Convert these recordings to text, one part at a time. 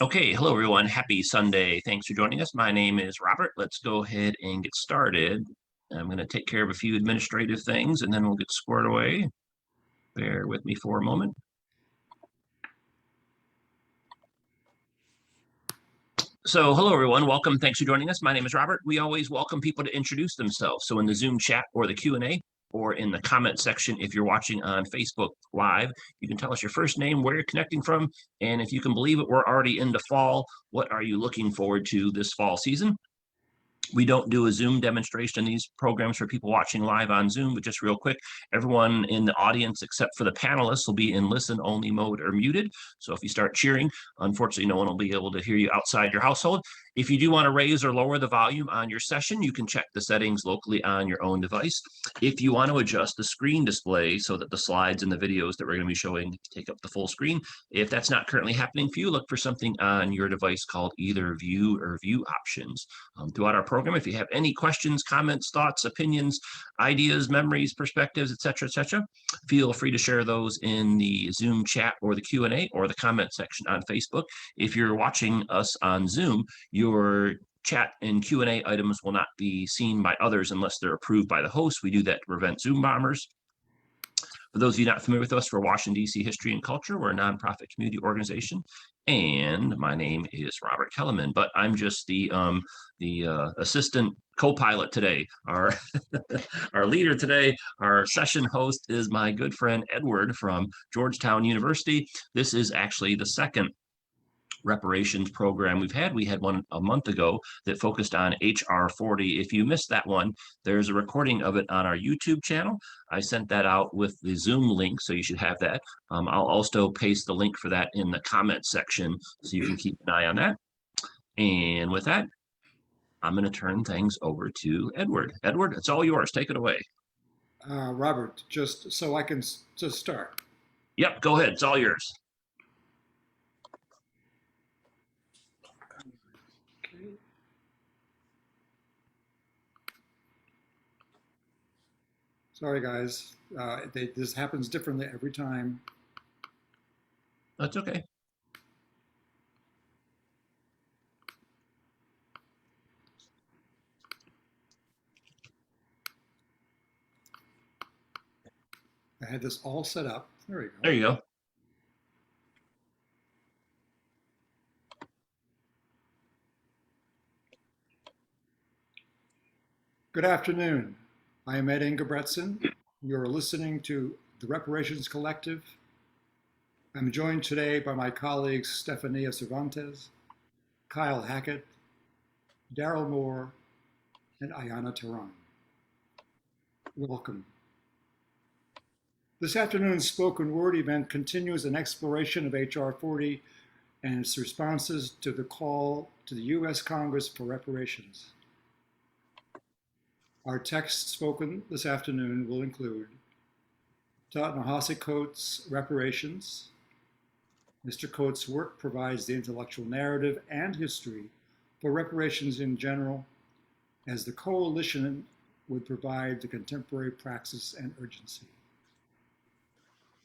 Okay, hello everyone. Happy Sunday. Thanks for joining us. My name is Robert. Let's go ahead and get started. I'm going to take care of a few administrative things and then we'll get squared away. Bear with me for a moment. So hello everyone, welcome. Thanks for joining us. My name is Robert. We always welcome people to introduce themselves. So in the Zoom chat or the Q&A or in the comment section, if you're watching on Facebook Live, you can tell us your first name, where you're connecting from, and if you can believe it, we're already into fall. What are you looking forward to this fall season? We don't do a Zoom demonstration in these programs for people watching live on Zoom, but just real quick, everyone in the audience except for the panelists will be in listen-only mode or muted. So if you start cheering, unfortunately, no one will be able to hear you outside your household. If you do want to raise or lower the volume on your session, you can check the settings locally on your own device. If you want to adjust the screen display so that the slides and the videos that we're going to be showing take up the full screen, if that's not currently happening for you, look for something on your device called either view or view options. Throughout our program, if you have any questions, comments, thoughts, opinions, ideas, memories, perspectives, etc., feel free to share those in the Zoom chat or the Q&A or the comment section on Facebook. If you're watching us on Zoom, your chat and Q&A items will not be seen by others unless they're approved by the host. We do that to prevent Zoom bombers. For those of you not familiar with us, we're Washington, D.C. History and Culture. We're a nonprofit community organization. And my name is Robert Kellerman, but I'm just the assistant co-pilot today. Our, our leader today, our session host is my good friend Edward from Georgetown University. This is actually the second reparations program we've had. We had one a month ago that focused on HR 40. If you missed that one, there's a recording of it on our YouTube channel. I sent that out with the Zoom link, so you should have that. I'll also paste the link for that in the comment section so you can keep an eye on that. And with that, I'm going to turn things over to Edward. Edward, it's all yours. Take it away. Robert, just so I can just start. Yep, go ahead. It's all yours. Okay. Sorry, guys. This happens differently every time. That's okay. I had this all set up. There we go. There you go. Good afternoon. I am Ed Ingebretson. You're listening to the Reparations Collective. I'm joined today by my colleagues Stefania Cervantes, Kyle Hackett, Daryl Moore, and Ayana Tehran. Welcome. This afternoon's spoken word event continues an exploration of HR 40 and its responses to the call to the U.S. Congress for reparations. Our text spoken this afternoon will include Ta-Nehisi Coates' Reparations. Mr. Coates' work provides the intellectual narrative and history for reparations in general, as the coalition would provide the contemporary praxis and urgency.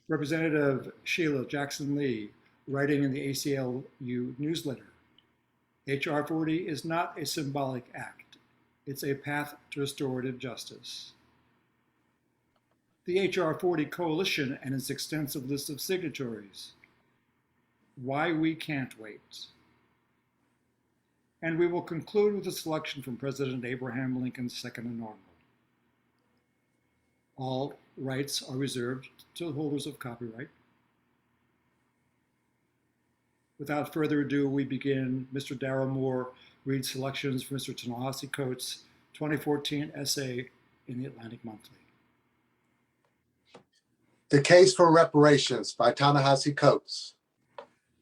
Representative Sheila Jackson-Lee, writing in the ACLU newsletter, HR 40 is not a symbolic act. It's a path to restorative justice. The HR 40 Coalition and its extensive list of signatories. Why we can't wait. And we will conclude with a selection from President Abraham Lincoln's second inaugural. All rights are reserved to the holders of copyright. Without further ado, we begin. Mr. Daryl Moore reads selections from Mr. Ta-Nehisi Coates' 2014 essay in the Atlantic Monthly. The Case for Reparations by Ta-Nehisi Coates.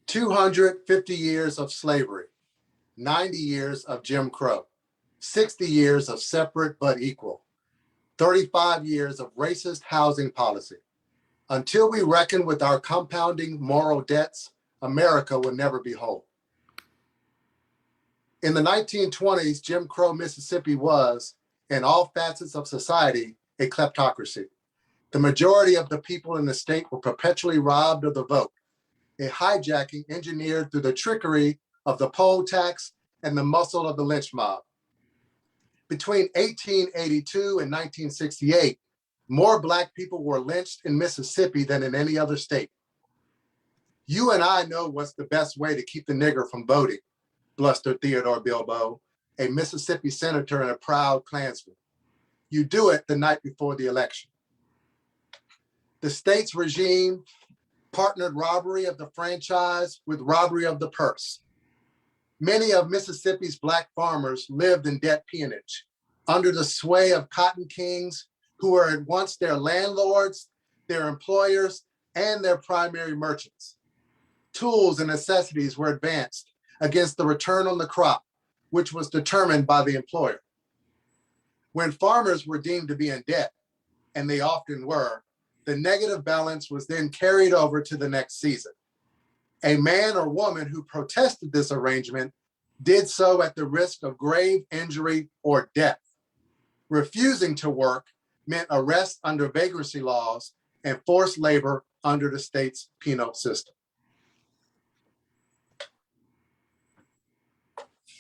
250 years of slavery, 90 years of Jim Crow, 60 years of separate but equal, 35 years of racist housing policy. Until we reckon with our compounding moral debts, America will never be whole. In the 1920s, Jim Crow Mississippi was, in all facets of society, a kleptocracy. The majority of the people in the state were perpetually robbed of the vote. a hijacking engineered through the trickery of the poll tax and the muscle of the lynch mob. Between 1882 and 1968, more Black people were lynched in Mississippi than in any other state. You and I know what's the best way to keep the nigger from voting, blustered Theodore Bilbo, a Mississippi senator and a proud Klansman. You do it the night before the election. The state's regime partnered robbery of the franchise with robbery of the purse. Many of Mississippi's Black farmers lived in debt peonage under the sway of cotton kings who were at once their landlords, their employers, and their primary merchants. Tools and necessities were advanced against the return on the crop, which was determined by the employer. When farmers were deemed to be in debt, and they often were, the negative balance was then carried over to the next season. A man or woman who protested this arrangement did so at the risk of grave injury or death. Refusing to work meant arrest under vagrancy laws and forced labor under the state's penal system.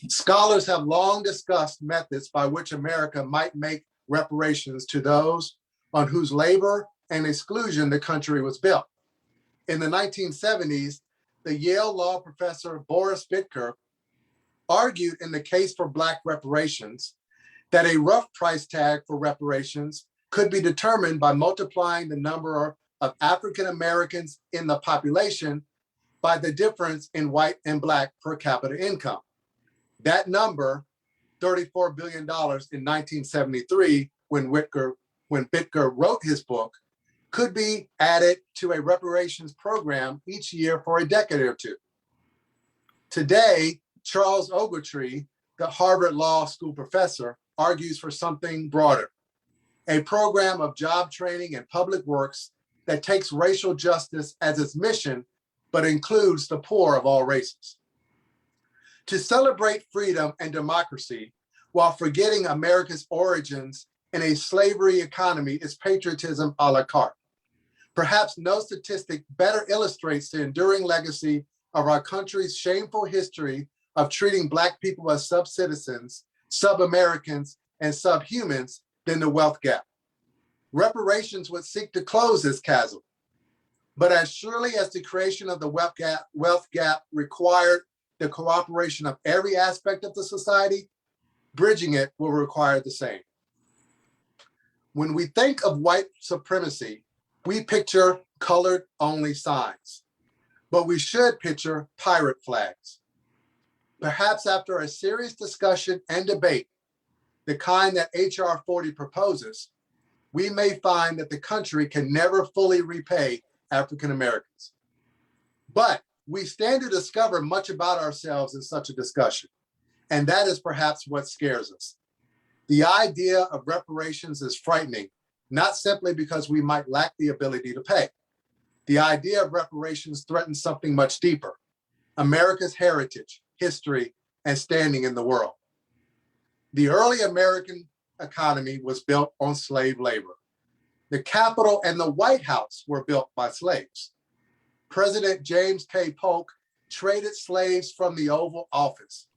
Scholars have long discussed methods by which America might make reparations to those on whose labor and exclusion the country was built. In the 1970s, the Yale law professor Boris Bitker argued in the case for Black reparations that a rough price tag for reparations could be determined by multiplying the number of African Americans in the population by the difference in white and Black per capita income. That number, $34 billion in 1973, when Bitker wrote his book, could be added to a reparations program each year for a decade or two. Today, Charles Ogletree, the Harvard Law School professor, argues for something broader, a program of job training and public works that takes racial justice as its mission, but includes the poor of all races. To celebrate freedom and democracy while forgetting America's origins in a slavery economy is patriotism a la carte. Perhaps no statistic better illustrates the enduring legacy of our country's shameful history of treating Black people as sub-citizens, sub-Americans, and subhumans than the wealth gap. Reparations would seek to close this chasm. But as surely as the creation of the wealth gap required the cooperation of every aspect of the society, bridging it will require the same. When we think of white supremacy, we picture colored-only signs, but we should picture pirate flags. Perhaps after a serious discussion and debate, the kind that H.R. 40 proposes, we may find that the country can never fully repay African Americans. But we stand to discover much about ourselves in such a discussion, and that is perhaps what scares us. The idea of reparations is frightening, not simply because we might lack the ability to pay. The idea of reparations threatens something much deeper, America's heritage, history, and standing in the world. The early American economy was built on slave labor. The Capitol and the White House were built by slaves. President James K. Polk traded slaves from the Oval Office.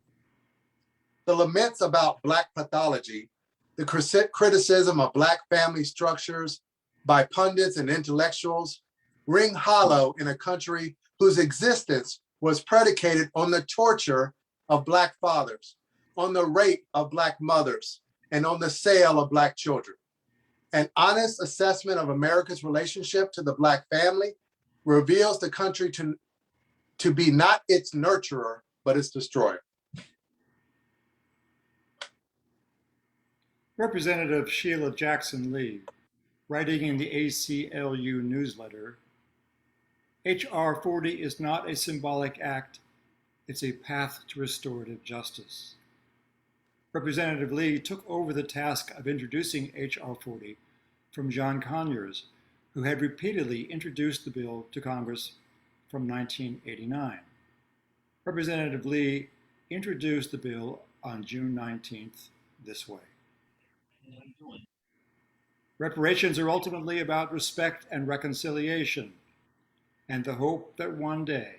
The laments about Black pathology, the criticism of Black family structures by pundits and intellectuals ring hollow in a country whose existence was predicated on the torture of Black fathers, on the rape of Black mothers, and on the sale of Black children. An honest assessment of America's relationship to the Black family reveals the country to be not its nurturer, but its destroyer. Representative Sheila Jackson Lee, writing in the ACLU newsletter, H.R. 40 is not a symbolic act, it's a path to restorative justice. Representative Lee took over the task of introducing H.R. 40 from John Conyers, who had repeatedly introduced the bill to Congress from 1989. Representative Lee introduced the bill on June 19th this way. Reparations are ultimately about respect and reconciliation. and the hope that one day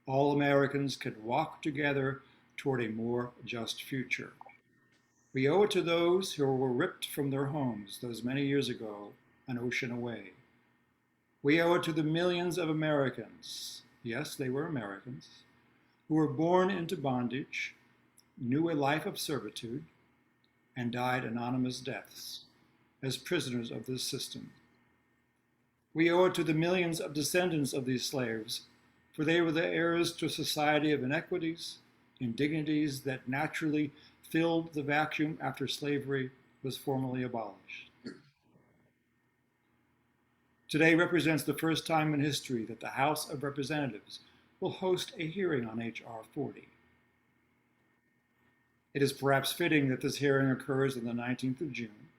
all Americans can walk together toward a more just future. We owe it to those who were ripped from their homes those many years ago, an ocean away. We owe it to the millions of Americans, yes, they were Americans, who were born into bondage, knew a life of servitude, and died anonymous deaths as prisoners of this system. We owe it to the millions of descendants of these slaves, for they were the heirs to a society of inequities, indignities that naturally filled the vacuum after slavery was formally abolished. Today represents the first time in history that the House of Representatives will host a hearing on H.R. 40. It is perhaps fitting that this hearing occurs on the 19th of June,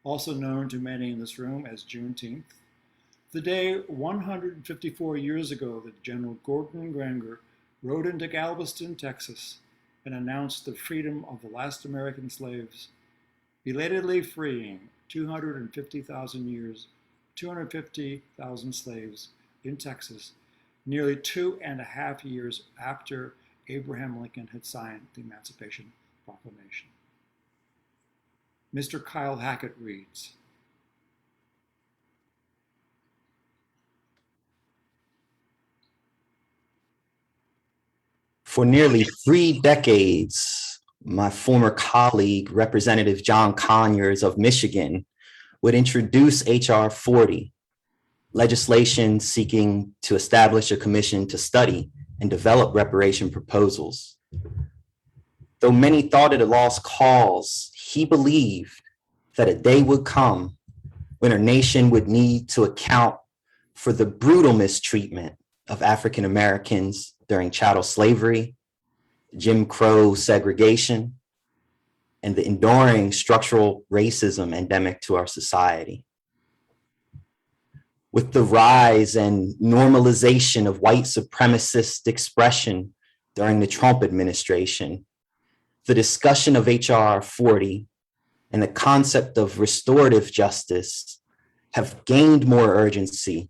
also known to many in this room as Juneteenth, the day 154 years ago that General Gordon Granger rode into Galveston, Texas, and announced the freedom of the last American slaves, belatedly freeing 250,000 slaves in Texas, nearly 2.5 years after Abraham Lincoln had signed the Emancipation Proclamation. Mr. Kyle Hackett reads, For nearly 3 decades, my former colleague, Representative John Conyers of Michigan, would introduce H.R. 40, legislation seeking to establish a commission to study and develop reparation proposals. Though many thought it a lost cause, he believed that a day would come when our nation would need to account for the brutal mistreatment of African Americans during chattel slavery, Jim Crow segregation, and the enduring structural racism endemic to our society. With the rise and normalization of white supremacist expression during the Trump administration, the discussion of H.R. 40 and the concept of restorative justice have gained more urgency,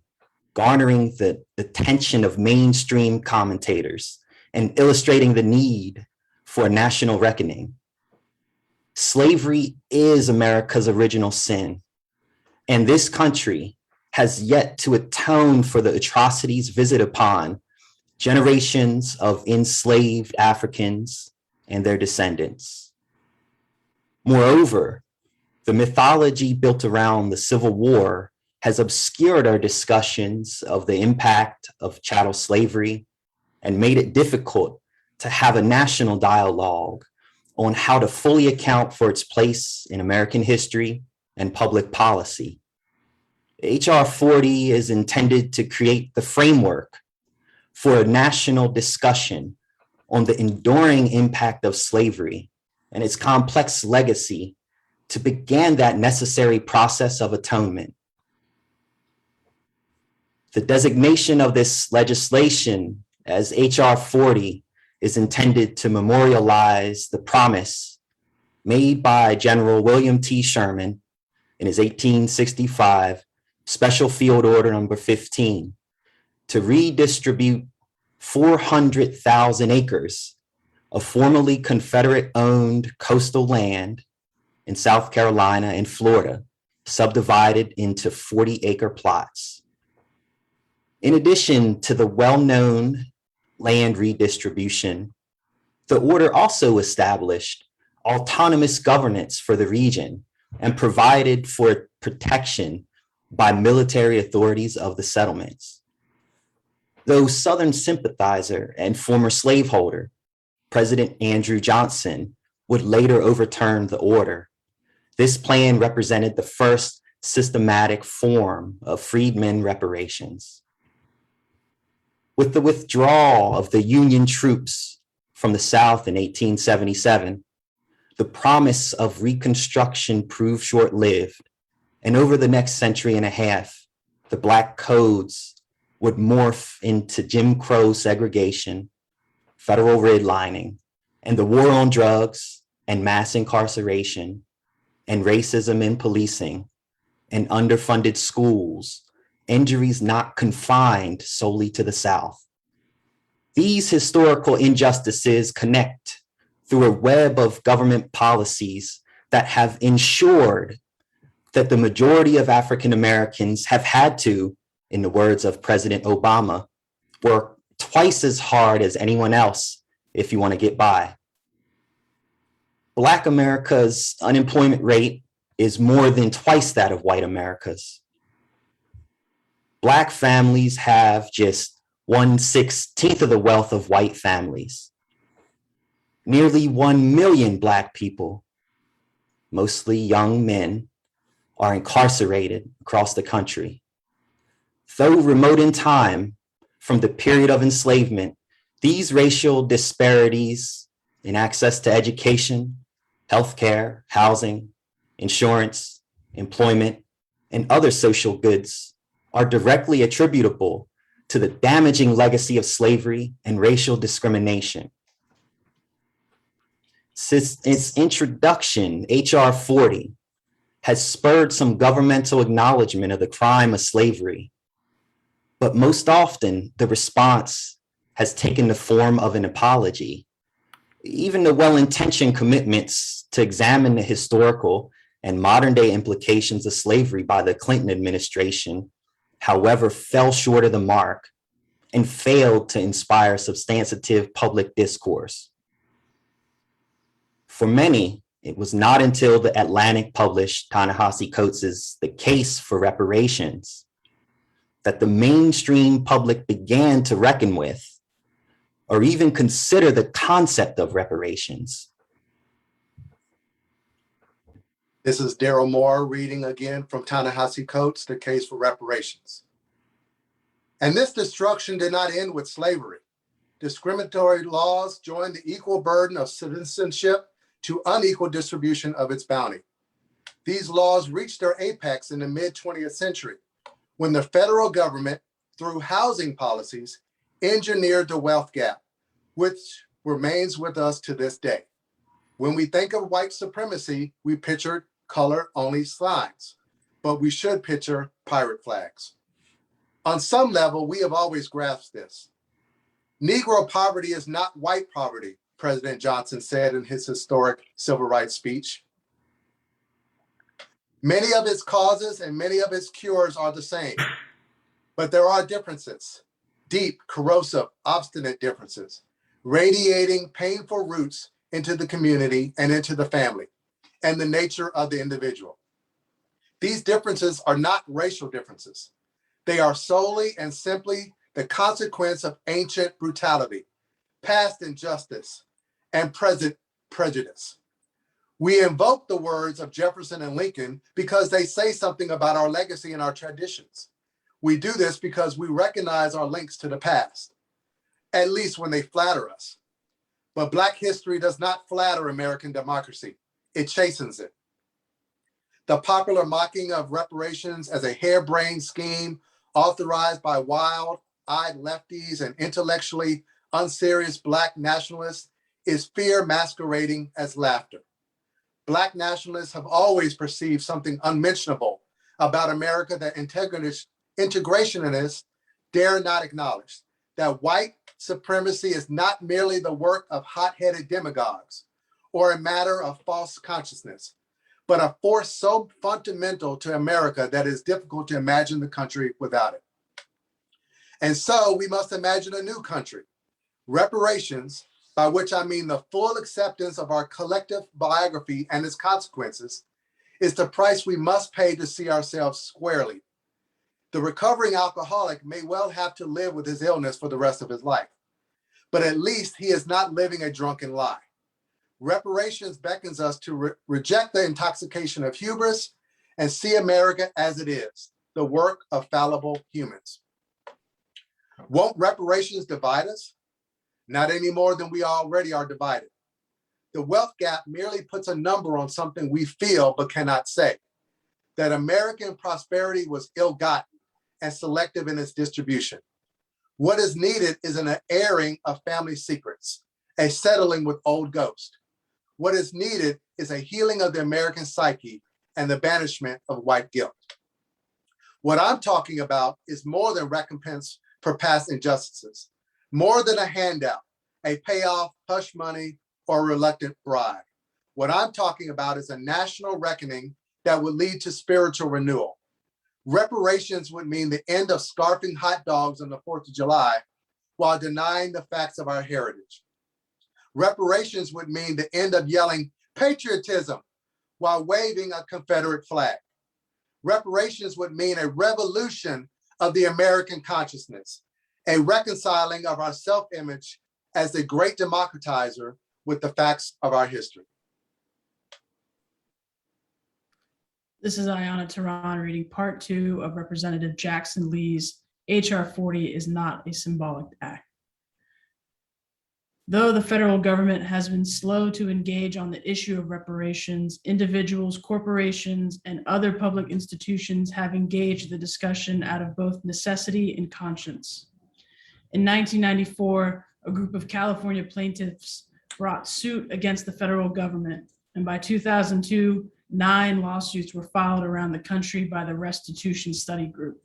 garnering the attention of mainstream commentators and illustrating the need for a national reckoning. Slavery is America's original sin, and this country has yet to atone for the atrocities visited upon generations of enslaved Africans and their descendants. Moreover, the mythology built around the Civil War has obscured our discussions of the impact of chattel slavery and made it difficult to have a national dialogue on how to fully account for its place in American history and public policy. H.R. 40 is intended to create the framework for a national discussion on the enduring impact of slavery and its complex legacy to begin that necessary process of atonement. The designation of this legislation as H.R. 40 is intended to memorialize the promise made by General William T. Sherman in his 1865 Special Field Order number 15 to redistribute 400,000 acres of formerly Confederate-owned coastal land in South Carolina and Florida, subdivided into 40-acre plots. In addition to the well-known land redistribution, the order also established autonomous governance for the region and provided for protection by military authorities of the settlements. Though Southern sympathizer and former slaveholder, President Andrew Johnson, would later overturn the order, this plan represented the first systematic form of freedmen reparations. With the withdrawal of the Union troops from the South in 1877, the promise of Reconstruction proved short-lived, and over the next century and a half, the Black codes would morph into Jim Crow segregation, federal redlining, and the war on drugs and mass incarceration and racism in policing and underfunded schools injuries not confined solely to the South. These historical injustices connect through a web of government policies that have ensured that the majority of African Americans have had to, in the words of President Obama, work twice as hard as anyone else if you want to get by. Black America's unemployment rate is more than twice that of white America's. Black families have just 1/16 of the wealth of white families. Nearly 1 million Black people, mostly young men, are incarcerated across the country. Though remote in time from the period of enslavement, these racial disparities in access to education, healthcare, housing, insurance, employment, and other social goods are directly attributable to the damaging legacy of slavery and racial discrimination. Since its introduction, H.R. 40 has spurred some governmental acknowledgement of the crime of slavery, but most often the response has taken the form of an apology. Even the well-intentioned commitments to examine the historical and modern-day implications of slavery by the Clinton administration, however, fell short of the mark and failed to inspire substantive public discourse. For many, it was not until The Atlantic published Ta-Nehisi Coates' The Case for Reparations that the mainstream public began to reckon with or even consider the concept of reparations. This is Daryl Moore reading again from Ta-Nehisi Coates, The Case for Reparations. And this destruction did not end with slavery. Discriminatory laws joined the equal burden of citizenship to unequal distribution of its bounty. These laws reached their apex in the mid-20th century, when the federal government, through housing policies, engineered the wealth gap, which remains with us to this day. When we think of white supremacy, we picture color-only signs, but we should picture pirate flags. On some level, we have always grasped this. Negro poverty is not white poverty, President Johnson said in his historic civil rights speech. Many of its causes and many of its cures are the same, but there are differences, deep, corrosive, obstinate differences, radiating painful roots into the community and into the family and the nature of the individual. These differences are not racial differences. They are solely and simply the consequence of ancient brutality, past injustice, and present prejudice. We invoke the words of Jefferson and Lincoln because they say something about our legacy and our traditions. We do this because we recognize our links to the past, at least when they flatter us. But Black history does not flatter American democracy. It chastens it. The popular mocking of reparations as a harebrained scheme authorized by wild-eyed lefties and intellectually unserious Black nationalists is fear masquerading as laughter. Black nationalists have always perceived something unmentionable about America that integrationists dare not acknowledge, that white supremacy is not merely the work of hot-headed demagogues or a matter of false consciousness, but a force so fundamental to America that it is difficult to imagine the country without it. And so we must imagine a new country. Reparations, by which I mean the full acceptance of our collective biography and its consequences, is the price we must pay to see ourselves squarely. The recovering alcoholic may well have to live with his illness for the rest of his life, but at least he is not living a drunken lie. Reparations beckons us to reject the intoxication of hubris and see America as it is, the work of fallible humans. Won't reparations divide us? Not any more than we already are divided. The wealth gap merely puts a number on something we feel but cannot say, that American prosperity was ill-gotten and selective in its distribution. What is needed is an airing of family secrets, a settling with old ghosts. What is needed is a healing of the American psyche and the banishment of white guilt. What I'm talking about is more than recompense for past injustices, more than a handout, a payoff, hush money, or a reluctant bribe. What I'm talking about is a national reckoning that would lead to spiritual renewal. Reparations would mean the end of scarfing hot dogs on the 4th of July while denying the facts of our heritage. Reparations would mean the end of yelling patriotism while waving a Confederate flag. Reparations would mean a revolution of the American consciousness, a reconciling of our self-image as the great democratizer with the facts of our history. This is Ayanna Tehran reading part 2 of Representative Jackson Lee's H.R. 40 is not a symbolic act. Though the federal government has been slow to engage on the issue of reparations, individuals, corporations, and other public institutions have engaged the discussion out of both necessity and conscience. In 1994, a group of California plaintiffs brought suit against the federal government, and by 2002, 9 lawsuits were filed around the country by the Restitution Study Group.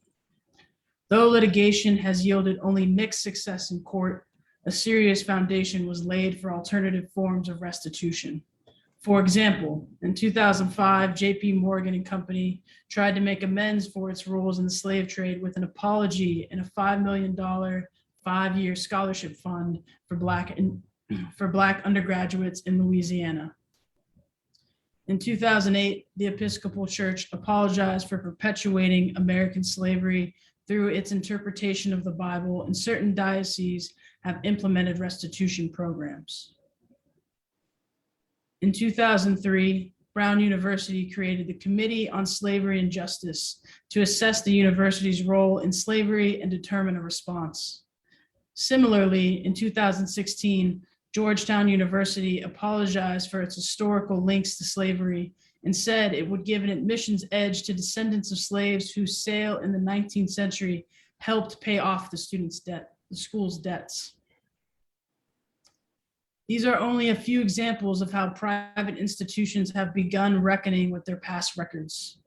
Though litigation has yielded only mixed success in court, a serious foundation was laid for alternative forms of restitution. For example, in 2005, J.P. Morgan and Company tried to make amends for its roles in the slave trade with an apology and a $5 million 5-year scholarship fund for Black undergraduates in Louisiana. In 2008, the Episcopal Church apologized for perpetuating American slavery through its interpretation of the Bible, and certain dioceses have implemented restitution programs. In 2003, Brown University created the Committee on Slavery and Justice to assess the university's role in slavery and determine a response. Similarly, in 2016, Georgetown University apologized for its historical links to slavery and said it would give an admissions edge to descendants of slaves whose sale in the 19th century helped pay off the school's debts. These are only a few examples of how private institutions have begun reckoning with their past records.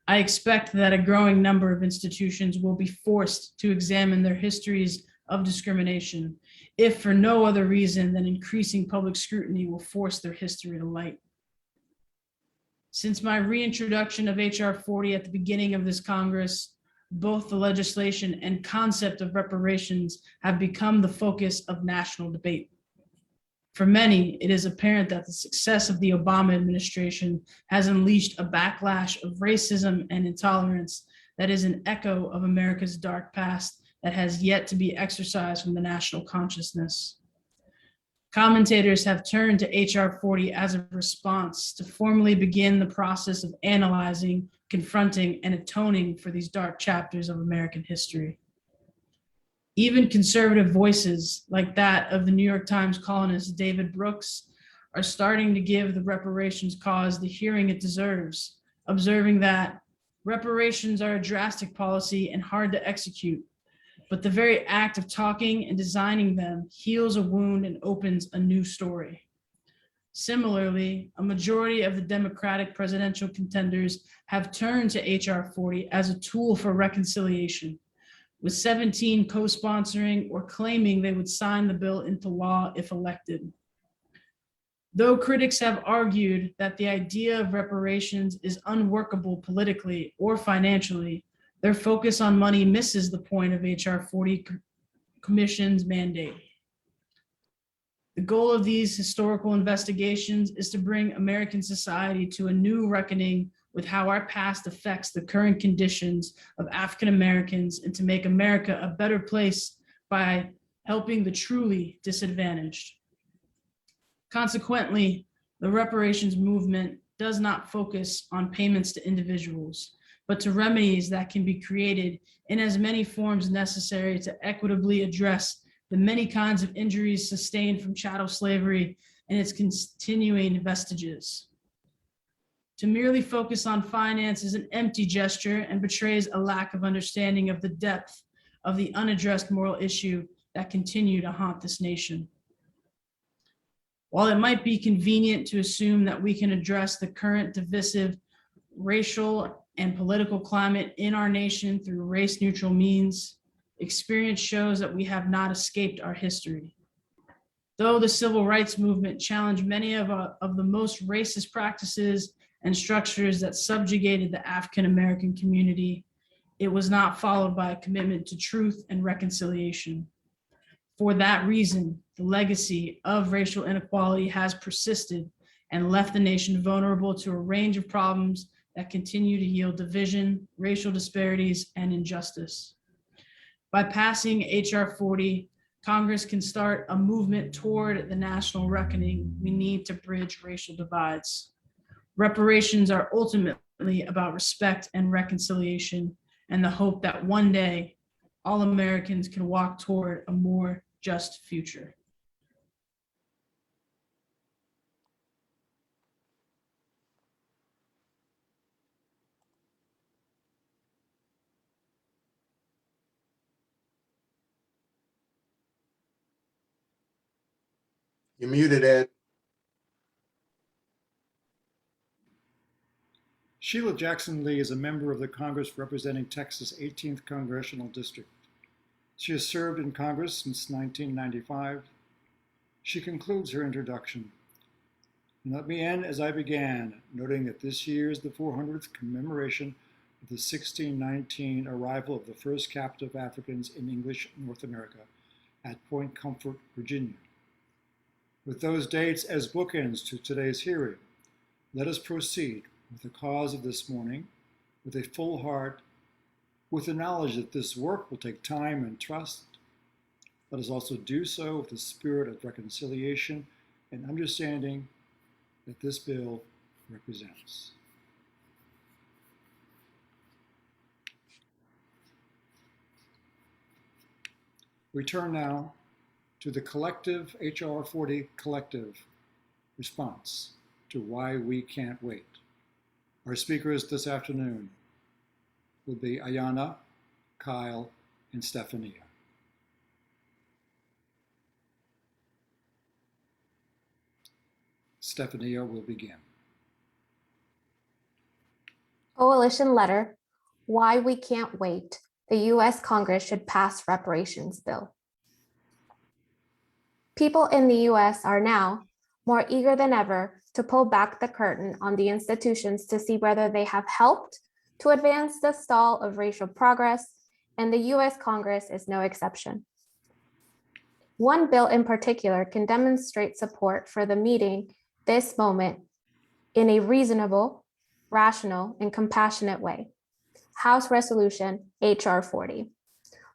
I expect that a growing number of institutions will be forced to examine their histories of discrimination, if for no other reason than increasing public scrutiny will force their history to light. Since my reintroduction of H.R. 40 at the beginning of this Congress, both the legislation and concept of reparations have become the focus of national debate. For many, it is apparent that the success of the Obama administration has unleashed a backlash of racism and intolerance that is an echo of America's dark past that has yet to be exercised from the national consciousness. Commentators have turned to H.R. 40 as a response to formally begin the process of analyzing, confronting, and atoning for these dark chapters of American history. Even conservative voices like that of the New York Times columnist David Brooks are starting to give the reparations cause the hearing it deserves, observing that reparations are a drastic policy and hard to execute, but the very act of talking and designing them heals a wound and opens a new story. Similarly, a majority of the Democratic presidential contenders have turned to H.R. 40 as a tool for reconciliation, with 17 co-sponsoring or claiming they would sign the bill into law if elected. Though critics have argued that the idea of reparations is unworkable politically or financially, their focus on money misses the point of H.R. 40 Commission's mandate. The goal of these historical investigations is to bring American society to a new reckoning with how our past affects the current conditions of African Americans and to make America a better place by helping the truly disadvantaged. Consequently, the reparations movement does not focus on payments to individuals, but to remedies that can be created in as many forms necessary to equitably address the many kinds of injuries sustained from chattel slavery and its continuing vestiges. To merely focus on finance is an empty gesture and betrays a lack of understanding of the depth of the unaddressed moral issue that continue to haunt this nation. While it might be convenient to assume that we can address the current divisive racial and political climate in our nation through race-neutral means, experience shows that we have not escaped our history. Though the civil rights movement challenged many of the most racist practices and structures that subjugated the African American community, it was not followed by a commitment to truth and reconciliation. For that reason, the legacy of racial inequality has persisted and left the nation vulnerable to a range of problems that continue to yield division, racial disparities, and injustice. By passing H.R. 40, Congress can start a movement toward the national reckoning we need to bridge racial divides. Reparations are ultimately about respect and reconciliation, and the hope that one day all Americans can walk toward a more just future. You're muted, Ed. Sheila Jackson Lee is a member of the Congress representing Texas' 18th Congressional District. She has served in Congress since 1995. She concludes her introduction. And let me end as I began, noting that this year is the 400th commemoration of the 1619 arrival of the first captive Africans in English North America at Point Comfort, Virginia. With those dates as bookends to today's hearing, let us proceed with the cause of this morning with a full heart, with the knowledge that this work will take time and trust. Let us also do so with the spirit of reconciliation and understanding that this bill represents. We turn now to the collective H.R. 40 collective response to why we can't wait. Our speakers this afternoon will be Ayanna, Kyle, and Stephania. Stephania will begin. Coalition letter, why we can't wait. The U.S. Congress should pass reparations bill. People in the U.S. are now more eager than ever to pull back the curtain on the institutions to see whether they have helped to advance the stall of racial progress, and the U.S. Congress is no exception. One bill in particular can demonstrate support for the meeting this moment in a reasonable, rational, and compassionate way. House Resolution H.R. 40.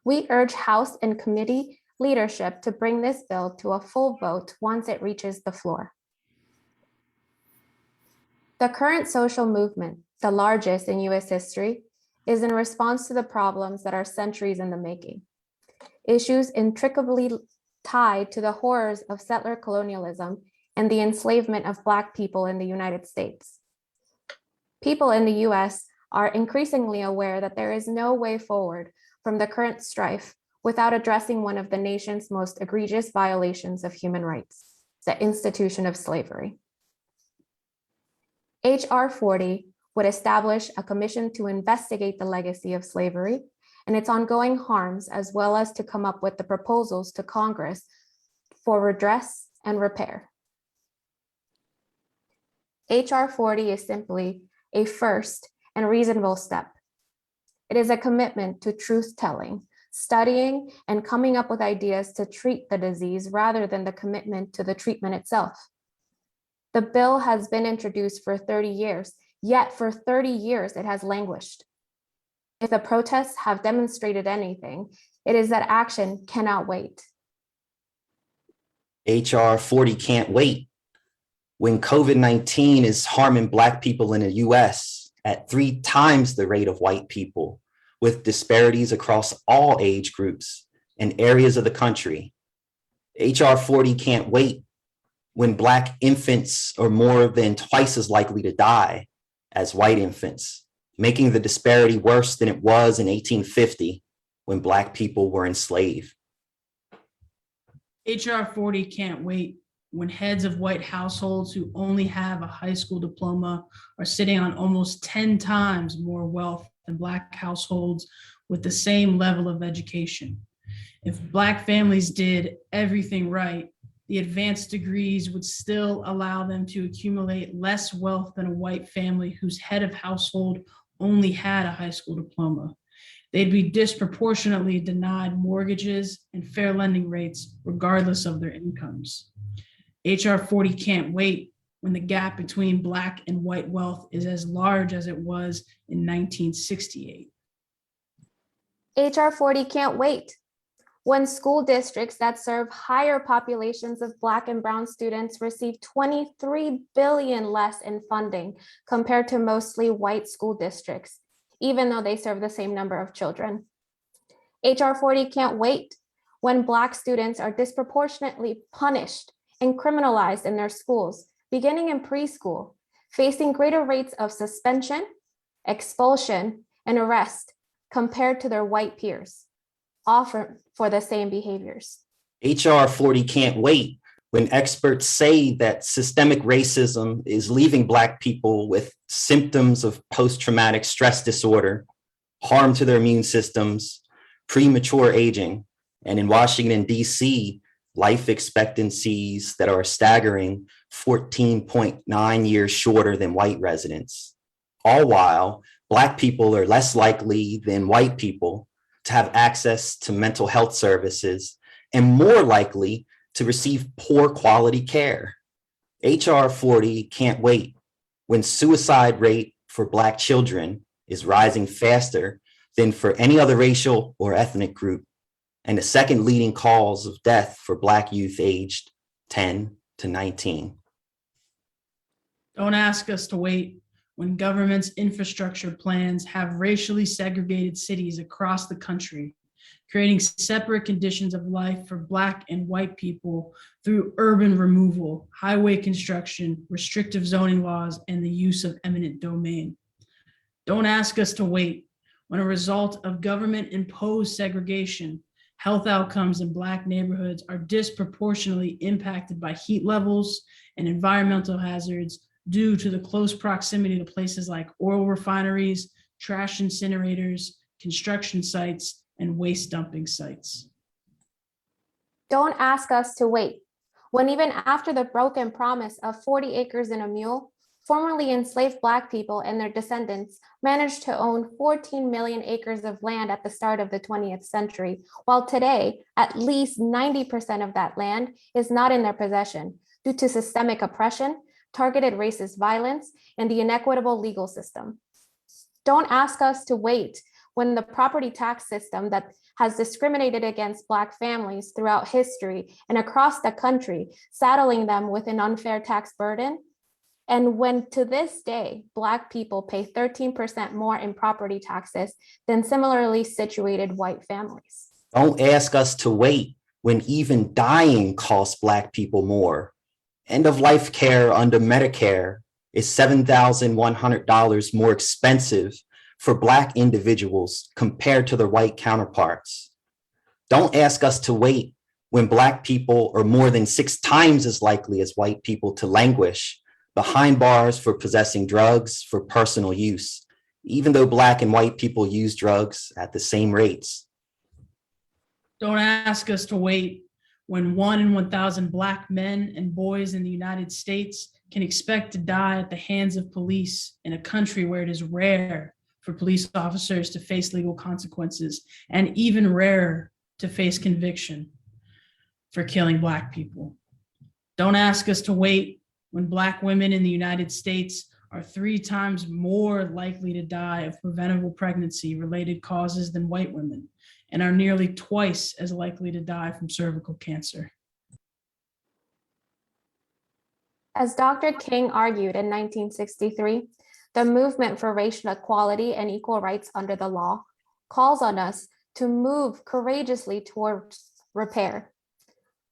We urge House and committee leadership to bring this bill to a full vote once it reaches the floor. The current social movement, the largest in U.S. history, is in response to the problems that are centuries in the making. Issues intricately tied to the horrors of settler colonialism and the enslavement of Black people in the United States. People in the U.S. are increasingly aware that there is no way forward from the current strife without addressing one of the nation's most egregious violations of human rights, the institution of slavery. H.R. 40 would establish a commission to investigate the legacy of slavery and its ongoing harms, as well as to come up with the proposals to Congress for redress and repair. H.R. 40 is simply a first and reasonable step. It is a commitment to truth-telling, studying, and coming up with ideas to treat the disease rather than the commitment to the treatment itself. The bill has been introduced for 30 years, yet for 30 years it has languished. If the protests have demonstrated anything, it is that action cannot wait. HR 40 can't wait. When COVID-19 is harming Black people in the US at 3 times the rate of white people, with disparities across all age groups and areas of the country. HR 40 can't wait when Black infants are more than twice as likely to die as white infants, making the disparity worse than it was in 1850 when Black people were enslaved. HR 40 can't wait when heads of white households who only have a high school diploma are sitting on almost 10 times more wealth than Black households with the same level of education. If Black families did everything right, the advanced degrees would still allow them to accumulate less wealth than a white family whose head of household only had a high school diploma. They'd be disproportionately denied mortgages and fair lending rates regardless of their incomes. HR 40 can't wait when the gap between Black and white wealth is as large as it was in 1968. HR 40 can't wait when school districts that serve higher populations of Black and Brown students receive $23 billion less in funding compared to mostly white school districts, even though they serve the same number of children. HR 40 can't wait when Black students are disproportionately punished and criminalized in their schools, beginning in preschool, facing greater rates of suspension, expulsion, and arrest compared to their white peers, often for the same behaviors. HR 40 can't wait when experts say that systemic racism is leaving Black people with symptoms of post-traumatic stress disorder, harm to their immune systems, premature aging, and in Washington, D.C., life expectancies that are a staggering 14.9 years shorter than white residents. All while Black people are less likely than white people to have access to mental health services and more likely to receive poor quality care. HR 40 can't wait when suicide rate for Black children is rising faster than for any other racial or ethnic group, and the second leading cause of death for Black youth aged 10 to 19. Don't ask us to wait when government's infrastructure plans have racially segregated cities across the country, creating separate conditions of life for Black and white people through urban removal, highway construction, restrictive zoning laws, and the use of eminent domain. Don't ask us to wait when a result of government-imposed segregation, health outcomes in Black neighborhoods are disproportionately impacted by heat levels and environmental hazards due to the close proximity to places like oil refineries, trash incinerators, construction sites, and waste dumping sites. Don't ask us to wait when even after the broken promise of 40 acres and a mule, formerly enslaved Black people and their descendants managed to own 14 million acres of land at the start of the 20th century, while today, at least 90% of that land is not in their possession due to systemic oppression, targeted racist violence, and the inequitable legal system. Don't ask us to wait when the property tax system that has discriminated against Black families throughout history and across the country, saddling them with an unfair tax burden, and when to this day, Black people pay 13% more in property taxes than similarly situated white families. Don't ask us to wait when even dying costs Black people more. End-of-life care under Medicare is $7,100 more expensive for Black individuals compared to their white counterparts. Don't ask us to wait when Black people are more than 6 times as likely as white people to languish behind bars for possessing drugs for personal use, even though Black and white people use drugs at the same rates. Don't ask us to wait when 1 in 1,000 Black men and boys in the United States can expect to die at the hands of police in a country where it is rare for police officers to face legal consequences and even rarer to face conviction for killing Black people. Don't ask us to wait when Black women in the United States are 3 times more likely to die of preventable pregnancy-related causes than white women, and are nearly twice as likely to die from cervical cancer. As Dr. King argued in 1963, the movement for racial equality and equal rights under the law calls on us to move courageously towards repair.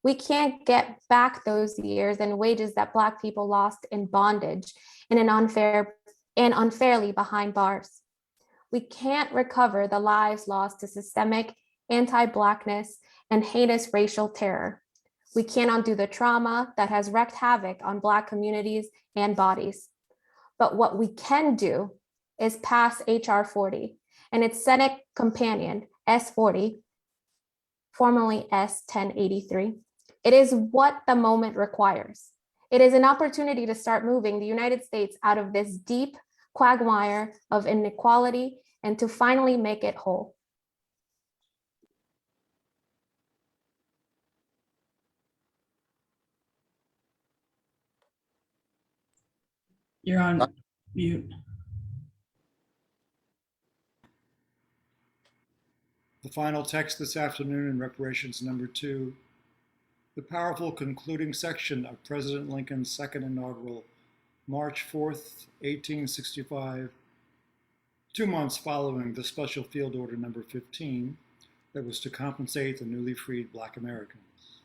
We can't get back those years and wages that Black people lost in bondage and unfairly behind bars. We can't recover the lives lost to systemic anti-Blackness and heinous racial terror. We can't undo the trauma that has wreaked havoc on Black communities and bodies. But what we can do is pass HR 40 and its Senate companion, S 40, formerly S 1083. It is what the moment requires. It is an opportunity to start moving the United States out of this deep quagmire of inequality and to finally make it whole. You're on mute. The final text this afternoon in Reparations number 2, the powerful concluding section of President Lincoln's second inaugural, March 4th, 1865, 2 months following the Special Field Order number 15 that was to compensate the newly freed Black Americans,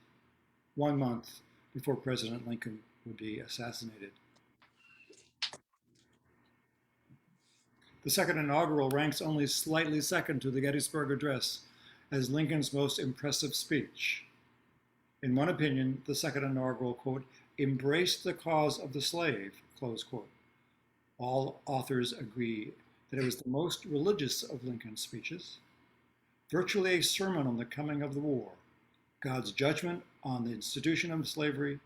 1 month before President Lincoln would be assassinated. The second inaugural ranks only slightly second to the Gettysburg Address as Lincoln's most impressive speech. In one opinion, the second inaugural, quote, embraced the cause of the slave, close quote. All authors agree that it was the most religious of Lincoln's speeches, virtually a sermon on the coming of the war, God's judgment on the institution of slavery,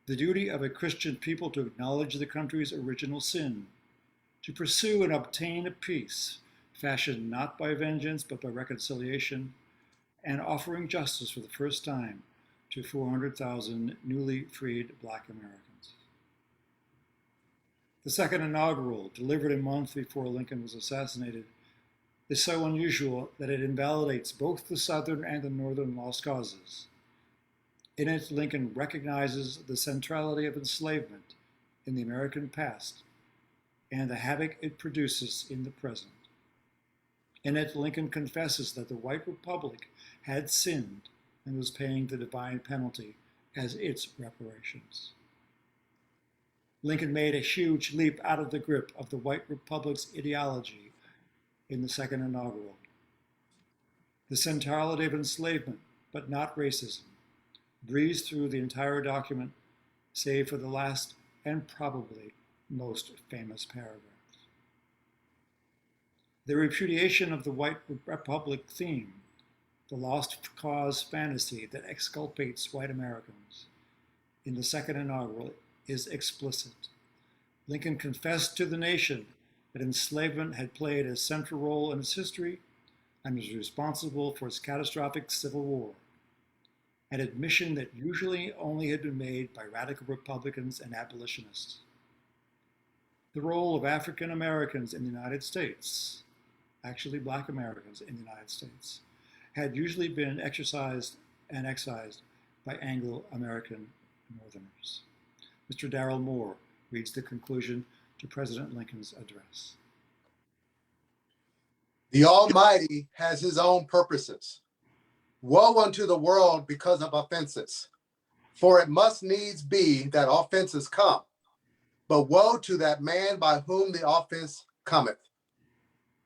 the duty of a Christian people to acknowledge the country's original sin, to pursue and obtain a peace fashioned not by vengeance but by reconciliation, and offering justice for the first time to 400,000 newly freed Black Americans. The second inaugural, delivered a month before Lincoln was assassinated, is so unusual that it invalidates both the Southern and the Northern lost causes. In it, Lincoln recognizes the centrality of enslavement in the American past and the havoc it produces in the present. In it, Lincoln confesses that the white republic had sinned and was paying the divine penalty as its reparations. Lincoln made a huge leap out of the grip of the white republic's ideology in the second inaugural. The centrality of enslavement, but not racism, breezed through the entire document, save for the last and probably most famous paragraphs. The repudiation of the white republic theme, the lost cause fantasy that exculpates white Americans, in the second inaugural is explicit. Lincoln confessed to the nation that enslavement had played a central role in its history and was responsible for its catastrophic civil war, an admission that usually only had been made by radical Republicans and abolitionists. The role of African Americans in the United States, actually Black Americans in the United States, had usually been exercised and excised by Anglo-American Northerners. Mr. Darrell Moore reads the conclusion to President Lincoln's address. The Almighty has his own purposes. Woe unto the world because of offenses, for it must needs be that offenses come. But woe to that man by whom the offense cometh.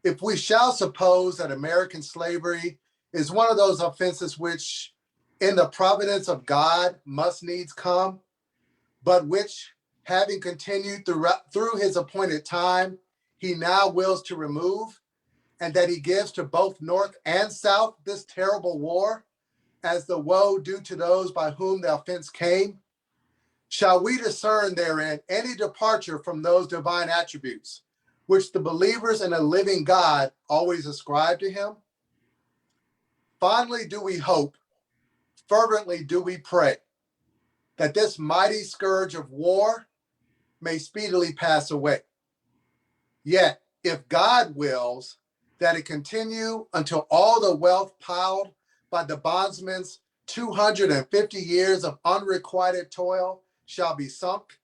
If we shall suppose that American slavery is one of those offenses which, in the providence of God, must needs come, but which, having continued through his appointed time, he now wills to remove, and that he gives to both North and South this terrible war, as the woe due to those by whom the offense came, shall we discern therein any departure from those divine attributes which the believers in a living God always ascribe to him? Fondly do we hope, fervently do we pray, that this mighty scourge of war may speedily pass away. Yet, if God wills that it continue until all the wealth piled by the bondsman's 250 years of unrequited toil shall be sunk,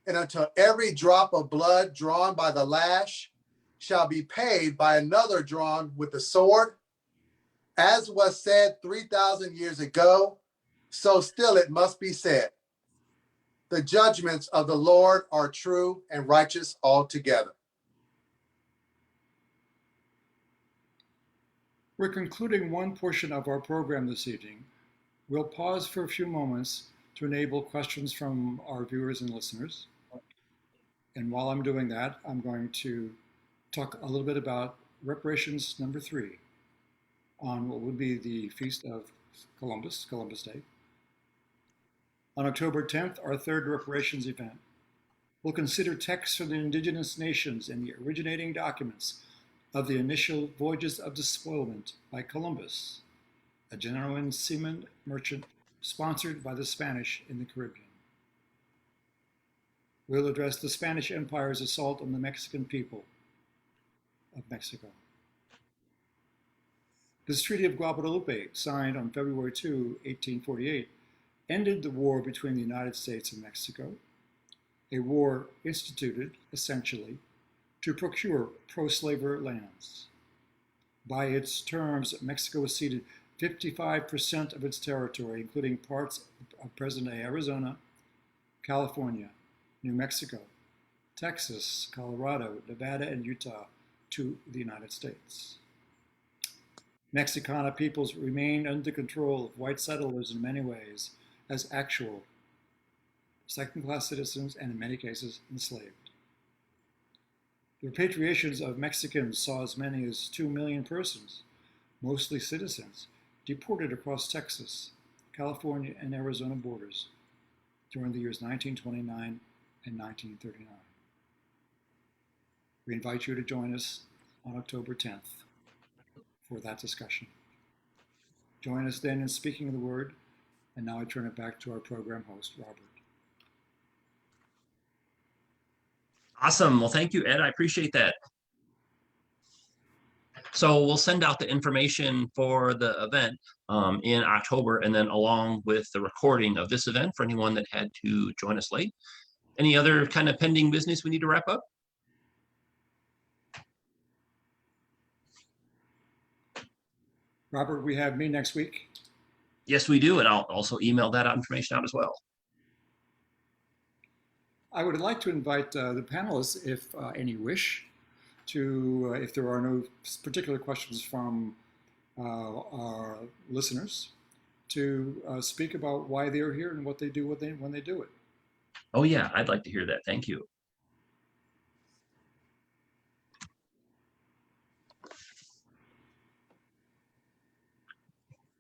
and until every drop of blood drawn by the lash shall be paid by another drawn with the sword, as was said 3,000 years ago, so still it must be said. The judgments of the Lord are true and righteous altogether. We're concluding one portion of our program this evening We'll pause for a few moments to enable questions from our viewers and listeners. And while I'm doing that, I'm going to talk a little bit about reparations number 3 on what would be the Feast of Columbus Day. On October 10th, our third reparations event, we'll consider texts from the Indigenous nations and the originating documents of the initial voyages of despoilment by Columbus, a genuine seaman merchant sponsored by the Spanish in the Caribbean. We'll address the Spanish Empire's assault on the Mexican people of Mexico. This Treaty of Guadalupe, signed on February 2, 1848, ended the war between the United States and Mexico, a war instituted, essentially, to procure pro-slaver lands. By its terms, Mexico ceded 55% of its territory, including parts of present-day Arizona, California, New Mexico, Texas, Colorado, Nevada, and Utah to the United States. Mexicana peoples remained under control of white settlers in many ways as actual second-class citizens and in many cases enslaved. The repatriations of Mexicans saw as many as 2 million persons, mostly citizens, deported across Texas, California, and Arizona borders during the years 1929 and 1939. We invite you to join us on October 10th for that discussion. Join us then in speaking the word, and now I turn it back to our program host, Robert. Awesome. Well, thank you, Ed. I appreciate that. So we'll send out the information for the event in October, and then along with the recording of this event for anyone that had to join us late. Any other kind of pending business we need to wrap up? Robert, we have me next week. Yes, we do. And I'll also email that information out as well. I would like to invite the panelists, if any wish, to, if there are no particular questions from our listeners, to speak about why they're here and what they do when they do it. Oh yeah, I'd like to hear that. Thank you.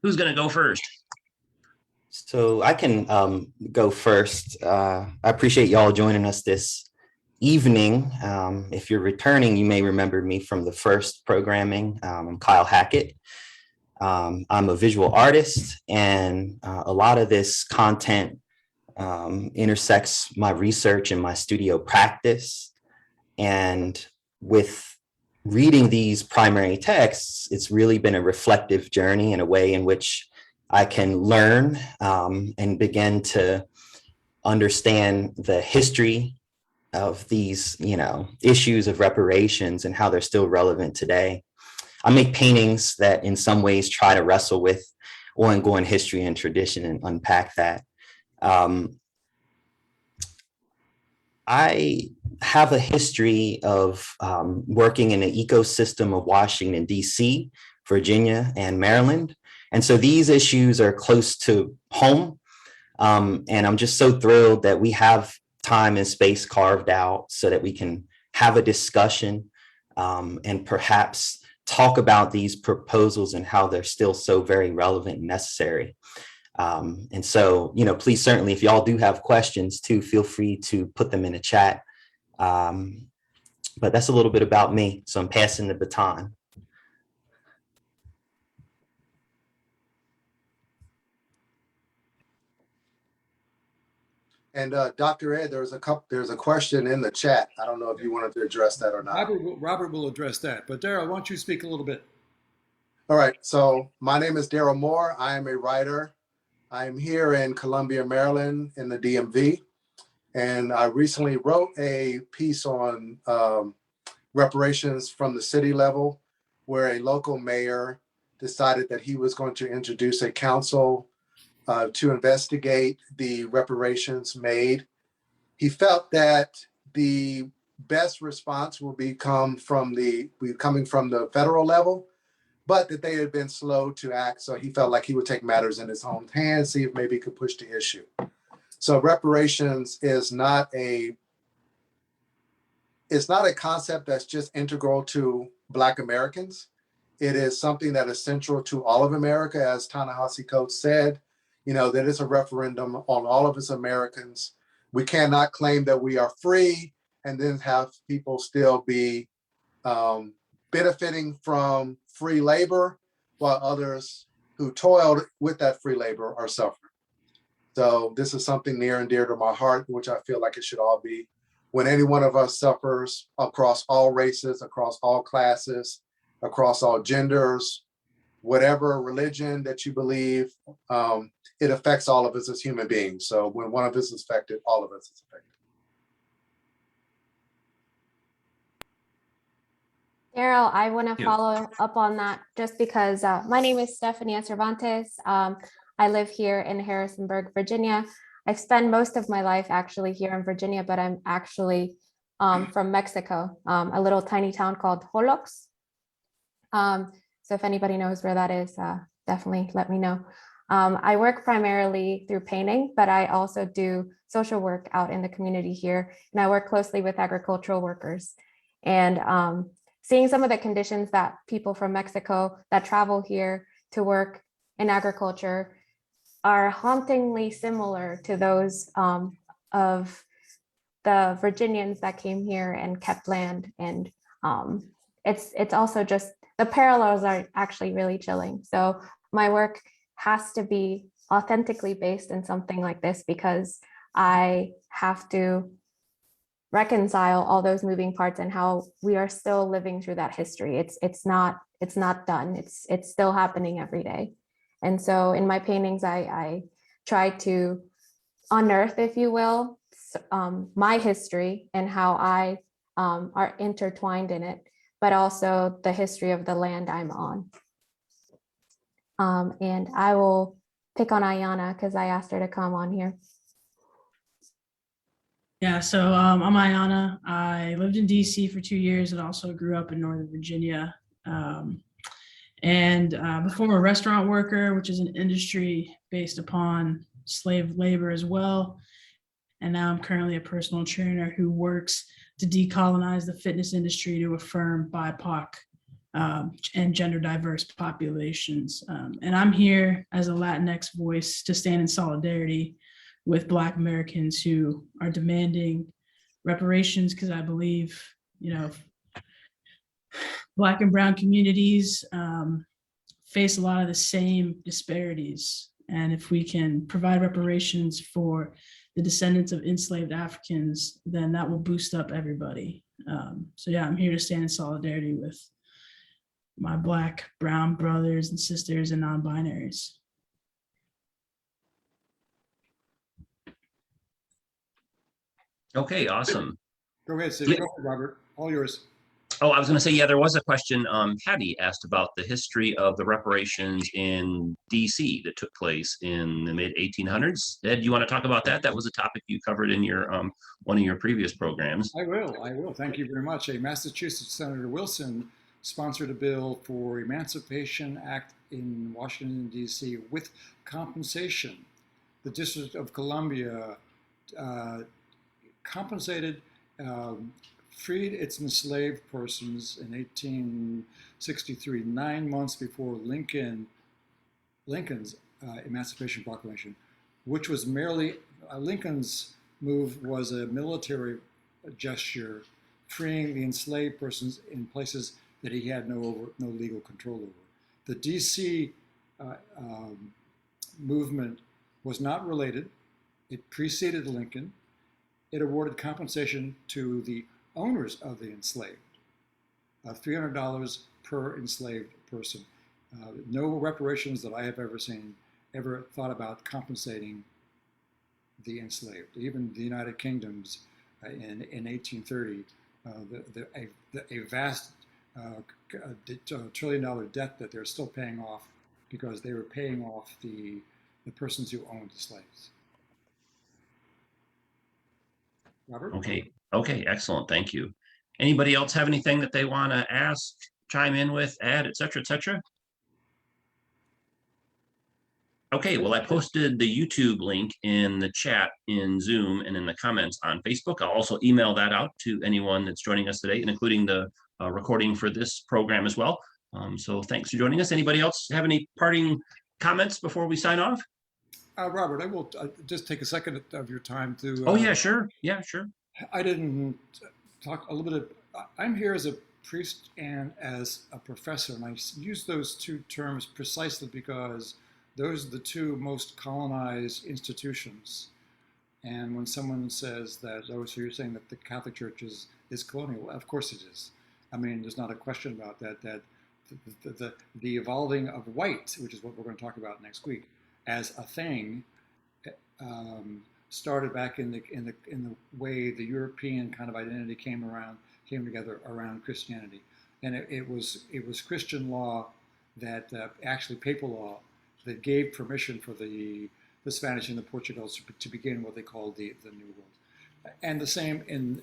Who's going to go first? So I can go first. I appreciate y'all joining us this evening. If you're returning, you may remember me from the first programming. I'm Kyle Hackett. I'm a visual artist, and a lot of this content intersects my research and my studio practice. And with reading these primary texts, it's really been a reflective journey in a way in which I can learn and begin to understand the history of these, issues of reparations and how they're still relevant today. I make paintings that in some ways try to wrestle with ongoing history and tradition and unpack that. I have a history of working in an ecosystem of Washington, D.C., Virginia, and Maryland. And so these issues are close to home. And I'm just so thrilled that we have time and space carved out so that we can have a discussion and perhaps talk about these proposals and how they're still so very relevant and necessary. And so, please certainly, if y'all do have questions too, feel free to put them in the chat. But that's a little bit about me. So I'm passing the baton. And Dr. Ed, there's a question in the chat. I don't know if you wanted to address that or not. Robert will address that. But Daryl, why don't you speak a little bit? All right. So my name is Daryl Moore. I am a writer. I'm here in Columbia, Maryland, in the DMV. And I recently wrote a piece on reparations from the city level, where a local mayor decided that he was going to introduce a council to investigate the reparations made. He felt that the best response will be coming from the federal level, but that they had been slow to act. So he felt like he would take matters in his own hands, see if maybe he could push the issue. So reparations is not a concept that's just integral to Black Americans. It is something that is central to all of America, as Ta-Nehisi Coates said, that it's a referendum on all of us Americans. We cannot claim that we are free and then have people still be benefiting from free labor while others who toiled with that free labor are suffering. So this is something near and dear to my heart, which I feel like it should all be. When any one of us suffers across all races, across all classes, across all genders, whatever religion that you believe, it affects all of us as human beings. So when one of us is affected, all of us is affected. Daryl, I want to you. follow up on that just because my name is Stephanie Cervantes. I live here in Harrisonburg, Virginia. I've spent most of my life actually here in Virginia, but I'm actually from Mexico, a little tiny town called Holox. So if anybody knows where that is, definitely let me know. I work primarily through painting, but I also do social work out in the community here, and I work closely with agricultural workers. And seeing some of the conditions that people from Mexico that travel here to work in agriculture are hauntingly similar to those of the Virginians that came here and kept land. And it's also just, the parallels are actually really chilling. So my work has to be authentically based in something like this because I have to reconcile all those moving parts and how we are still living through that history. It's not done. It's still happening every day. And so in my paintings, I try to unearth, if you will, my history and how I are intertwined in it, but also the history of the land I'm on. And I will pick on Ayana because I asked her to come on here. Yeah, so I'm Ayana. I lived in DC for 2 years and also grew up in Northern Virginia. And before I'm a restaurant worker, which is an industry based upon slave labor as well. And now I'm currently a personal trainer who works to decolonize the fitness industry to affirm BIPOC and gender diverse populations. And I'm here as a Latinx voice to stand in solidarity with Black Americans who are demanding reparations, because I believe, Black and brown communities face a lot of the same disparities. And if we can provide reparations for the descendants of enslaved Africans, then that will boost up everybody. So yeah, I'm here to stand in solidarity with my Black, brown brothers and sisters and non-binaries. Okay, awesome. Go ahead, Sid. Yeah. Go ahead, Robert. All yours. Oh, I was going to say, yeah, there was a question. Hattie asked about the history of the reparations in DC that took place in the mid 1800s. Ed, do you want to talk about that? That was a topic you covered in your one of your previous programs. I will. Thank you very much. A Massachusetts Senator Wilson sponsored a bill for Emancipation Act in Washington, D.C. with compensation. The District of Columbia compensated, freed its enslaved persons in 1863, 9 months before Lincoln's Emancipation Proclamation, which was merely, Lincoln's move was a military gesture, freeing the enslaved persons in places that he had no legal control over. The DC movement was not related. It preceded Lincoln. It awarded compensation to the owners of the enslaved, $300 per enslaved person. No reparations that I have ever seen ever thought about compensating the enslaved. Even the United Kingdom's in 1830, a vast $1 trillion debt that they're still paying off because they were paying off the persons who owned the slaves. Robert? Okay, excellent. Thank you. Anybody else have anything that they want to ask, chime in with, add, et cetera, et cetera? Okay, well, I posted the YouTube link in the chat in Zoom and in the comments on Facebook. I'll also email that out to anyone that's joining us today, and including the recording for this program as well. So thanks for joining us. Anybody else have any parting comments before we sign off? Robert, I will just take a second of your time to. Oh, yeah, sure. Yeah, sure. I didn't talk a little bit. I'm here as a priest and as a professor, and I use those two terms precisely because those are the two most colonized institutions. And when someone says that, oh, so you're saying that the Catholic Church is colonial, of course it is. I mean, there's not a question about that. That the evolving of white, which is what we're going to talk about next week, as a thing, started back in the way the European kind of identity came together around Christianity, and it was Christian law that actually papal law that gave permission for the Spanish and the Portuguese to begin what they called the New World, and the same in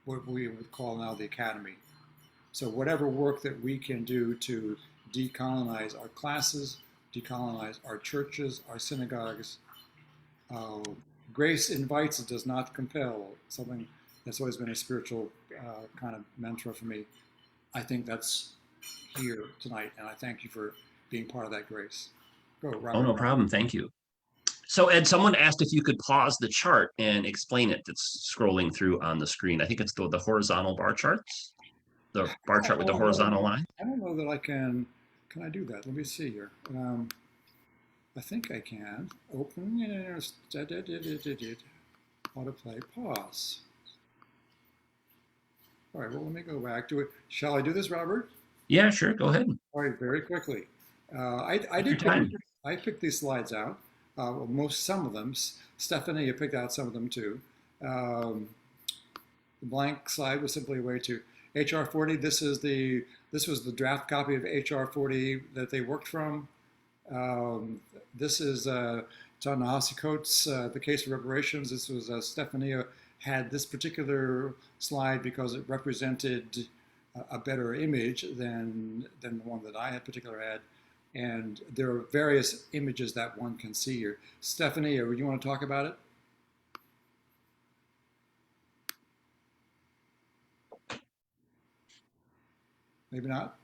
what we would call now the Academy. So whatever work that we can do to decolonize our classes, decolonize our churches, our synagogues. Grace invites, it does not compel, something that's always been a spiritual kind of mantra for me. I think that's here tonight, and I thank you for being part of that grace. Go, Robert. Oh, no problem. Thank you. So Ed, someone asked if you could pause the chart and explain it. That's scrolling through on the screen. I think it's the horizontal bar charts, the bar chart with the horizontal line. I don't know that I can. Can I do that? Let me see here. I think I can. Open, autoplay, pause. All right, well, let me go back to it. Shall I do this, Robert? Yeah, sure. Go ahead. All right, very quickly. I picked these slides out. Well, some of them. Stephanie picked out some of them too. The blank slide was simply a way to HR 40. This was the draft copy of HR 40 that they worked from. This is Ta-Nehisi Coates, the case of reparations. This was Stephanie had this particular slide because it represented a better image than the one that I had. And there are various images that one can see here. Stephanie, you want to talk about it? Maybe not.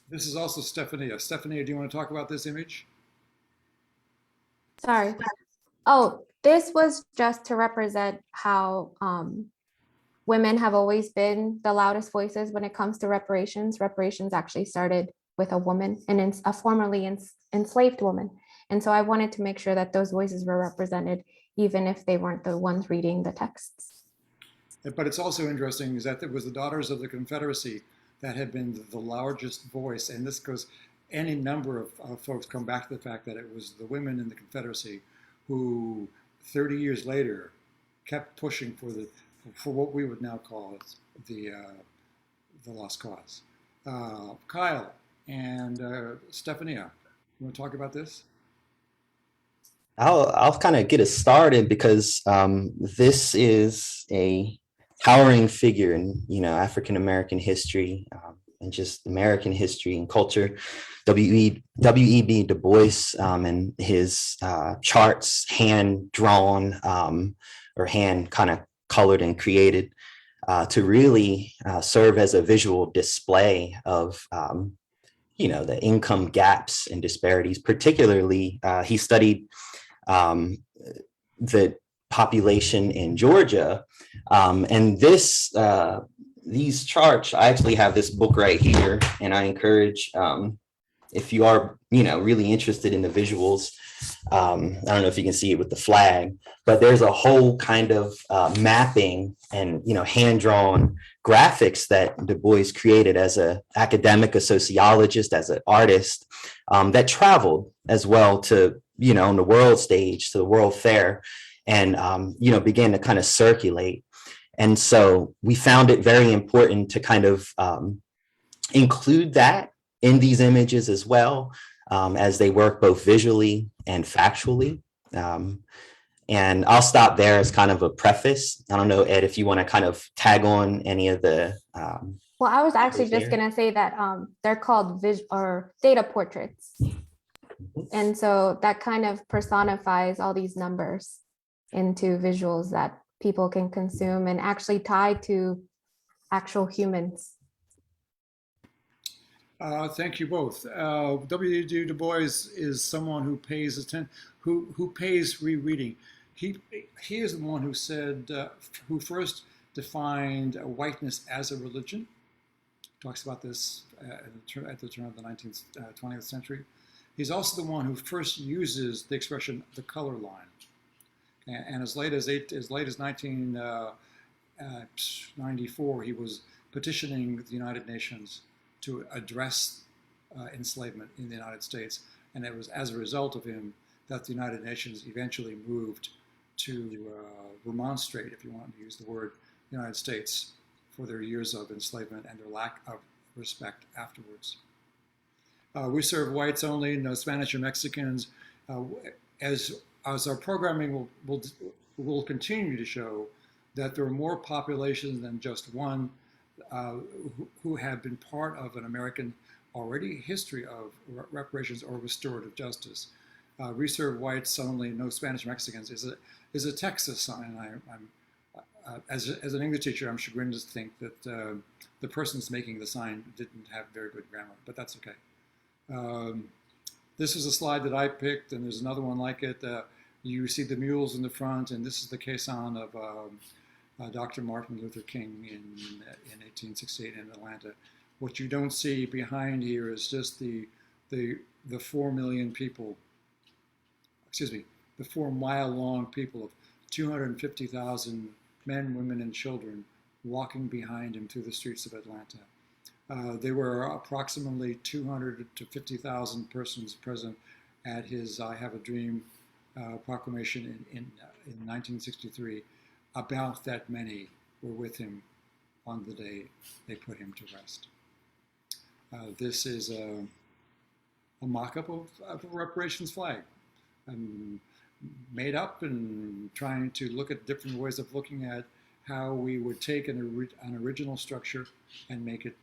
This is also Stephanie. Stephanie, do you want to talk about this image? Sorry. Oh, this was just to represent how women have always been the loudest voices when it comes to reparations. Reparations actually started with a woman, and a formerly enslaved woman. And so I wanted to make sure that those voices were represented, even if they weren't the ones reading the texts. But it's also interesting is that it was the Daughters of the Confederacy that had been the largest voice. And this goes, any number of folks come back to the fact that it was the women in the Confederacy who 30 years later kept pushing for what we would now call the lost cause. Kyle and Stephania, you want to talk about this? I'll kind of get us started because this is a towering figure in African American history and just American history and culture. W.E.B. Du Bois and his charts, hand drawn or hand kind of colored and created to really serve as a visual display of the income gaps and disparities. Particularly, he studied the population in Georgia, and these charts. I actually have this book right here, and I encourage if you are really interested in the visuals. I don't know if you can see it with the flag, but there's a whole kind of mapping and hand-drawn graphics that Du Bois created as an academic, a sociologist, as an artist that traveled as well to on the world stage, to the World Fair, and began to kind of circulate. And so we found it very important to kind of include that in these images as well, as they work both visually and factually. And I'll stop there as kind of a preface. I don't know, Ed, if you want to kind of tag on any of the Well, I was actually just clear. gonna say that they're called or data portraits. And so that kind of personifies all these numbers into visuals that people can consume and actually tie to actual humans. Thank you both. W.E.B. Du Bois is someone who pays attention, who pays rereading. He is the one who said, who first defined whiteness as a religion. Talks about this at the turn of the 20th century. He's also the one who first uses the expression the color line. And as late as 1994, he was petitioning the United Nations to address enslavement in the United States. And it was as a result of him that the United Nations eventually moved to remonstrate, if you want to use the word, the United States for their years of enslavement and their lack of respect afterwards. We serve whites only, no Spanish or Mexicans. As our programming will continue to show that there are more populations than just one who have been part of an American already history of reparations or restorative justice. We serve whites only, no Spanish or Mexicans is a Texas sign. As an English teacher, I'm chagrined to think that the persons making the sign didn't have very good grammar, but that's okay. This is a slide that I picked, and there's another one like it. You see the mules in the front, and this is the caisson of Dr. Martin Luther King in 1868 in Atlanta. What you don't see behind here is just the 4 million people, excuse me, the 4-mile-long people of 250,000 men, women, and children walking behind him through the streets of Atlanta. There were approximately 200 to 50,000 persons present at his I Have a Dream proclamation in 1963. About that many were with him on the day they put him to rest. This is a mock-up of a reparations flag, made up and trying to look at different ways of looking at how we would take an original structure and make it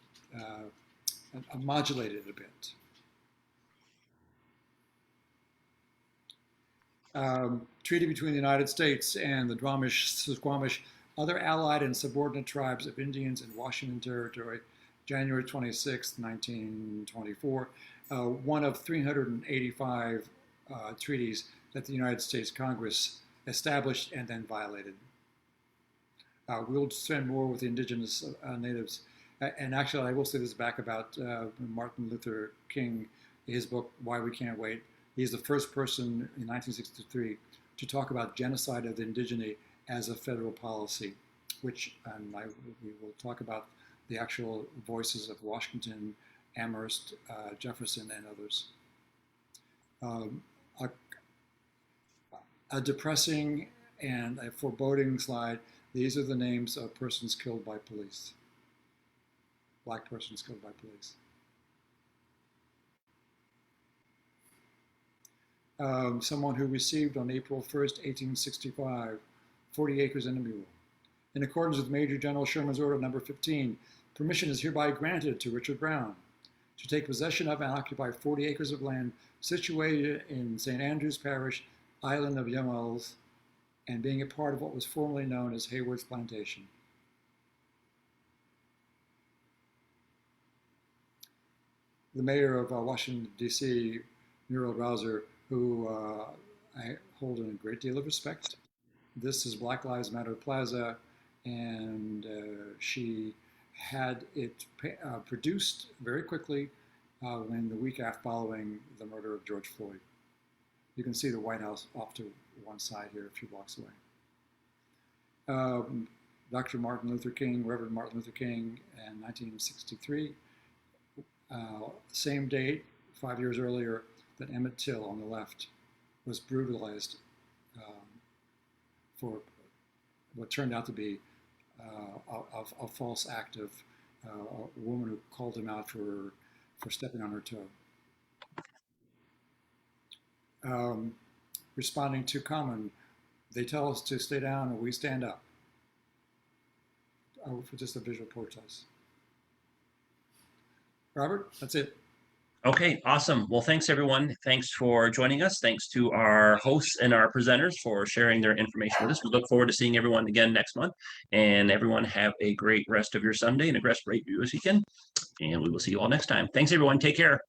modulate it a bit. Treaty between the United States and the Squamish, other allied and subordinate tribes of Indians in Washington Territory, January 26, 1924, one of 385 treaties that the United States Congress established and then violated. We'll spend more with the indigenous natives. And actually, I will say this back about Martin Luther King, his book, Why We Can't Wait. He's the first person in 1963 to talk about genocide of the indigene as a federal policy, which we will talk about the actual voices of Washington, Amherst, Jefferson, and others. A depressing and a foreboding slide. These are the names of persons killed by police. Black persons killed by police. Someone who received on April 1st, 1865, 40 acres and a mule. In accordance with Major General Sherman's Order Number 15, permission is hereby granted to Richard Brown to take possession of and occupy 40 acres of land situated in St. Andrews Parish, Island of Yamels, and being a part of what was formerly known as Hayward's Plantation. The mayor of Washington, D.C., Muriel Rouser, who I hold in a great deal of respect. This is Black Lives Matter Plaza, and she had it produced very quickly in the week after following the murder of George Floyd. You can see the White House off to one side here, a few blocks away. Dr. Martin Luther King, Reverend Martin Luther King, in 1963. Same date, 5 years earlier, that Emmett Till on the left was brutalized for what turned out to be a false act of a woman who called him out for stepping on her toe. Responding to common, they tell us to stay down and we stand up. For just a visual protest. Robert, that's it. Okay, awesome. Well, thanks everyone. Thanks for joining us. Thanks to our hosts and our presenters for sharing their information with us. We look forward to seeing everyone again next month. And everyone have a great rest of your Sunday and a great weekend. And we will see you all next time. Thanks everyone. Take care.